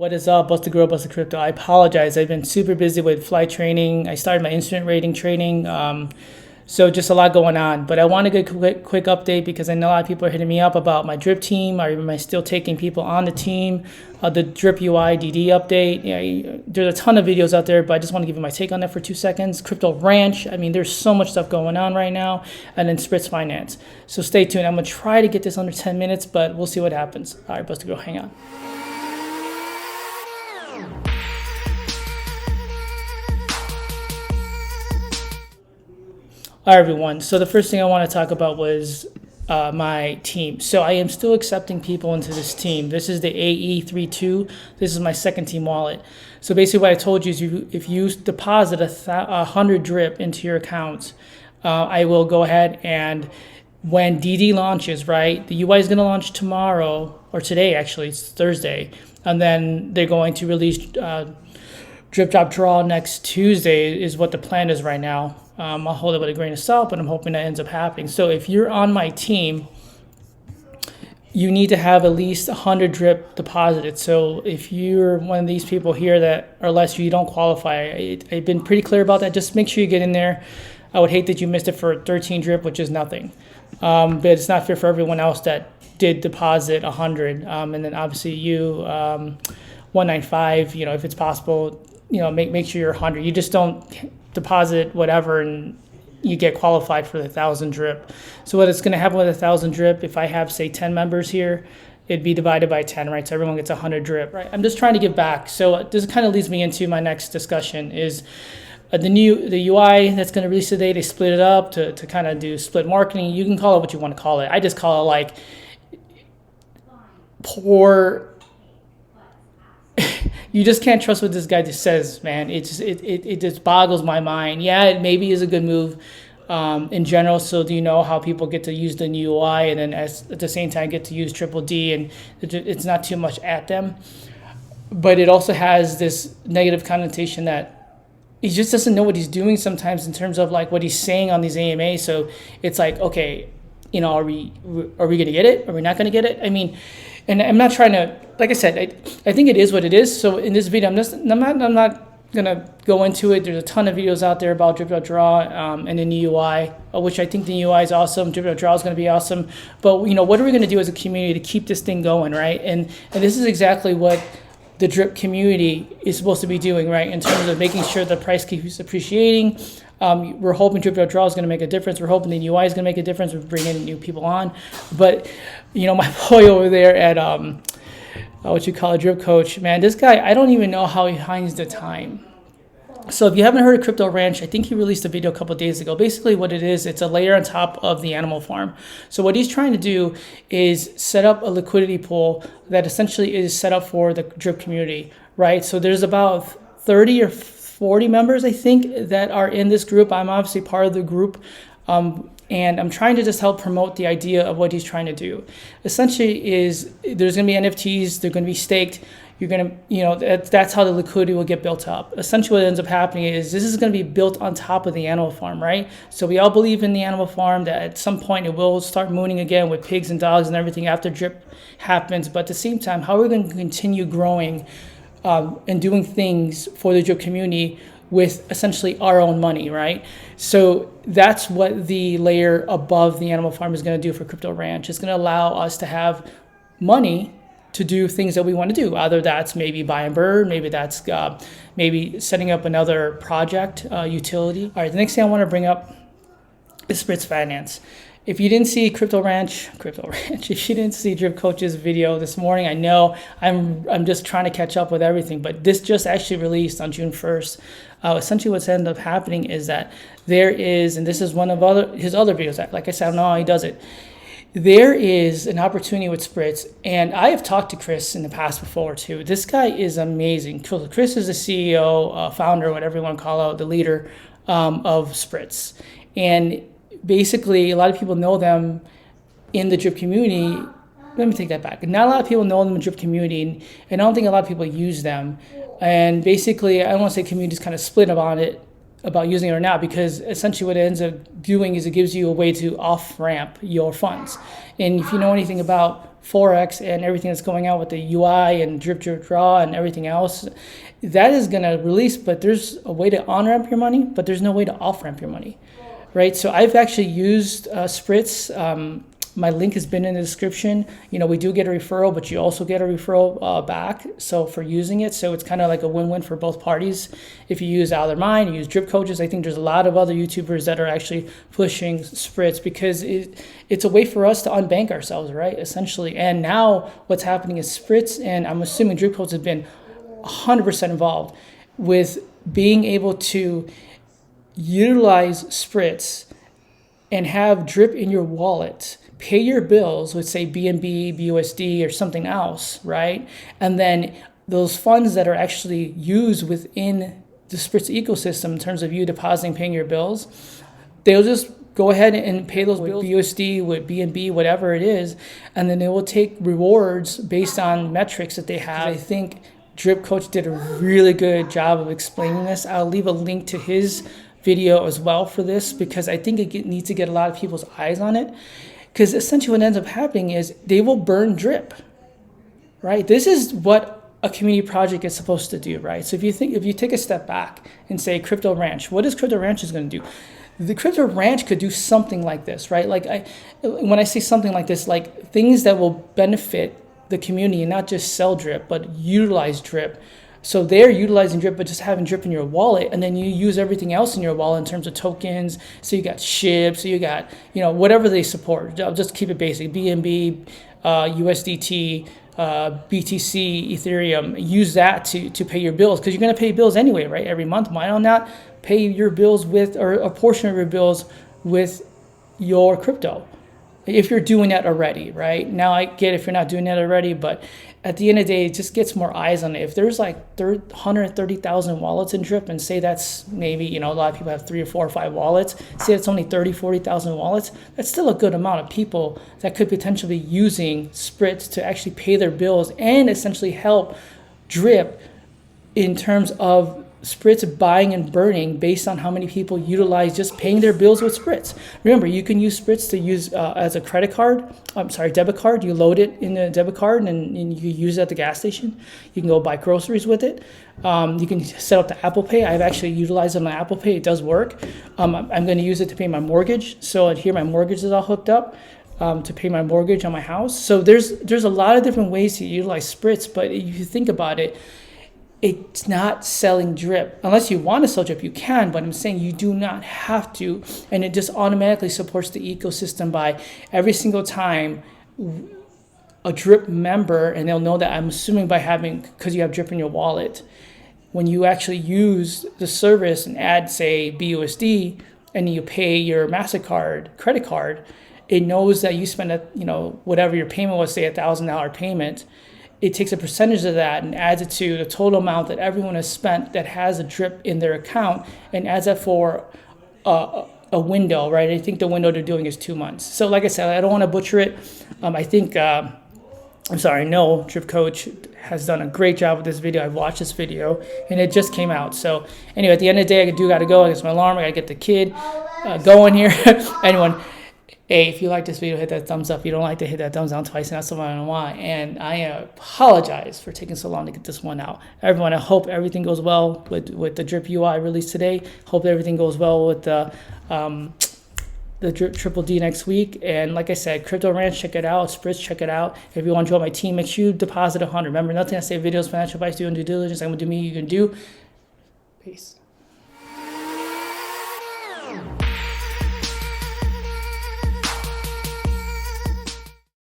What is up, Busta-Grill, Busta Crypto? I apologize. I've been super busy with flight training. I started my instrument rating training. So just a lot going on. But I want to get a quick update because I know a lot of people are hitting me up about my drip team. Am I still taking people on the team? The drip UI DD update. There's a ton of videos out there, but I just want to give you my take on that for 2 seconds. Crypto Ranch. I mean, there's so much stuff going on right now. And then Spritz Finance. So stay tuned. I'm going to try to get this under 10 minutes, but we'll see what happens. All right, Busta-Grill, hang on. All right, everyone. So the first thing I want to talk about was my team. So I am still accepting people into this team. This is the AE32. This is my second team wallet. So basically what I told you is if you deposit 100 drip into your account, I will go ahead and when DD launches, right, the UI is going to launch tomorrow or today, actually, it's Thursday. And then they're going to release drip drop draw next Tuesday is what the plan is right now. I'll hold it with a grain of salt, but I'm hoping that ends up happening. So if you're on my team, you need to have at least 100 drip deposited. So if you're one of these people here that are less, you don't qualify. I've been pretty clear about that. Just make sure you get in there. I would hate that you missed it for 13 drip, which is nothing. But it's not fair for everyone else that did deposit 100. And then obviously you, 195, if it's possible, make sure you're 100. You just don't deposit whatever and you get qualified for the 1,000 drip. So what it's going to happen with 1,000 drip, if I have say 10 members here, it'd be divided by 10, right? So everyone gets 100 drip, right? I'm just trying to give back. So this kind of leads me into my next discussion is the UI that's going to release today. They split it up to kind of do split marketing. You can call it what you want to call it. I just call it like poor. You just can't trust what this guy just says, man. It just boggles my mind. Yeah, it maybe is a good move in general. So do you know how people get to use the new UI and then at the same time get to use Triple D and it's not too much at them? But it also has this negative connotation that he just doesn't know what he's doing sometimes in terms of like what he's saying on these AMAs. So it's like, okay, are we going to get it? Are we not going to get it? I mean, and I'm not trying to, like I said, I think it is what it is. So in this video, I'm not going to go into it. There's a ton of videos out there about drip.draw and the new UI, which I think the UI is awesome. Drip.draw is going to be awesome. But, what are we going to do as a community to keep this thing going, right? And this is exactly what the drip community is supposed to be doing, right? In terms of making sure the price keeps appreciating. We're hoping drip.draw is going to make a difference. We're hoping the UI is going to make a difference. We're bringing new people on. But, my boy over there at what you call a drip coach, man, this guy, I don't even know how he finds the time. So if you haven't heard of Crypto Ranch, I think he released a video a couple of days ago. Basically what it is, it's a layer on top of the animal farm. So what he's trying to do is set up a liquidity pool that essentially is set up for the drip community, right? So there's about 30 or 40 members, I think, that are in this group. I'm obviously part of the group. And I'm trying to just help promote the idea of what he's trying to do. Essentially is there's going to be NFTs, they're going to be staked. You're going to, that's how the liquidity will get built up. Essentially what ends up happening is this is going to be built on top of the animal farm, right? So we all believe in the animal farm that at some point it will start mooning again with pigs and dogs and everything after drip happens. But at the same time, how are we going to continue growing and doing things for the drip community with essentially our own money, right? So that's what the layer above the animal farm is going to do for Crypto Ranch. It's going to allow us to have money to do things that we want to do. Either that's maybe buy and burn, maybe that's maybe setting up another project utility. All right, the next thing I want to bring up is Spritz Finance. If you didn't see Crypto Ranch, if you didn't see Drip Coach's video this morning, I know I'm just trying to catch up with everything, but this just actually released on June 1st. Essentially what's ended up happening is that there is, and this is one of his other videos, like I said, I don't know how he does it. There is an opportunity with Spritz, and I have talked to Chris in the past before too. This guy is amazing. Chris is the CEO, founder, whatever you want to call it, the leader of Spritz. And basically, a lot of people know them in the drip community. Let me take that back. Not a lot of people know them in the drip community, and I don't think a lot of people use them. And basically, I don't want to say community's kind of split about using it or not, because essentially what it ends up doing is it gives you a way to off-ramp your funds. And if you know anything about Forex and everything that's going on with the UI and drip draw and everything else, that is going to release, but there's a way to on-ramp your money, but there's no way to off-ramp your money, right? So I've actually used Spritz. My link has been in the description. We do get a referral, but you also get a referral back. So for using it, so it's kind of like a win-win for both parties. If you use Out of Their Mind, you use Drip Coaches. I think there's a lot of other YouTubers that are actually pushing Spritz because it's a way for us to unbank ourselves, right? Essentially. And now what's happening is Spritz, and I'm assuming Drip Coaches have been 100% involved with being able to utilize Spritz and have drip in your wallet, pay your bills with, say, BNB, BUSD, or something else, right? And then those funds that are actually used within the Spritz ecosystem in terms of you depositing, paying your bills, they'll just go ahead and pay those bills with BUSD, with BNB, whatever it is, and then they will take rewards based on metrics that they have. I think Drip Coach did a really good job of explaining this. I'll leave a link to his video as well for this because I think it needs to get a lot of people's eyes on it. Because essentially what ends up happening is they will burn drip, right? This is what a community project is supposed to do, right? So if you take a step back and say Crypto Ranch, what is Crypto Ranch is going to do? The Crypto Ranch could do something like this, right? When I say something like this, like things that will benefit the community and not just sell drip, but utilize drip. So they're utilizing drip, but just having drip in your wallet, and then you use everything else in your wallet in terms of tokens. So you got SHIB, so you got, whatever they support. I'll just keep it basic. BNB, USDT, BTC, Ethereum. Use that to pay your bills because you're going to pay bills anyway, right? Every month. Why not pay your bills with, or a portion of your bills with your crypto? If you're doing that already, right? Now I get if you're not doing that already, but at the end of the day, it just gets more eyes on it. If there's like 130,000 wallets in Drip, and say that's maybe, a lot of people have 3 or 4 or 5 wallets, say it's only 30, 40,000 wallets, that's still a good amount of people that could potentially be using Spritz to actually pay their bills and essentially help Drip in terms of Spritz buying and burning based on how many people utilize just paying their bills with Spritz. Remember, you can use Spritz to use as a debit card. You load it in the debit card and you can use it at the gas station. You can go buy groceries with it. You can set up the Apple Pay. I've actually utilized it on my Apple Pay. It does work. I'm going to use it to pay my mortgage. So here my mortgage is all hooked up to pay my mortgage on my house. So there's a lot of different ways to utilize Spritz, but if you think about it, it's not selling drip. Unless you want to sell drip, you can, but I'm saying you do not have to. And it just automatically supports the ecosystem by every single time a drip member, and they'll know that I'm assuming because you have drip in your wallet, when you actually use the service and add, say, BUSD, and you pay your MasterCard credit card, it knows that you spend whatever your payment was, say $1,000 payment. It takes a percentage of that and adds it to the total amount that everyone has spent that has a drip in their account and adds that for a window, right? I think the window they're doing is 2 months. So like I said, I don't want to butcher it. I know Drip Coach has done a great job with this video. I've watched this video and it just came out. So anyway, at the end of the day, I gotta go. I got my alarm. I gotta get the kid going here. Anyone. Hey, if you like this video, hit that thumbs up. If you don't like to hit that thumbs down twice, and that's the reason why. And I apologize for taking so long to get this one out. Everyone, I hope everything goes well with the Drip UI release today. Hope everything goes well with the Drip Triple D next week. And like I said, Crypto Ranch, check it out. Spritz, check it out. If you want to join my team, make sure you deposit 100. Remember, nothing I say videos, financial advice, doing due diligence. I'm going to do me, you can do. Peace.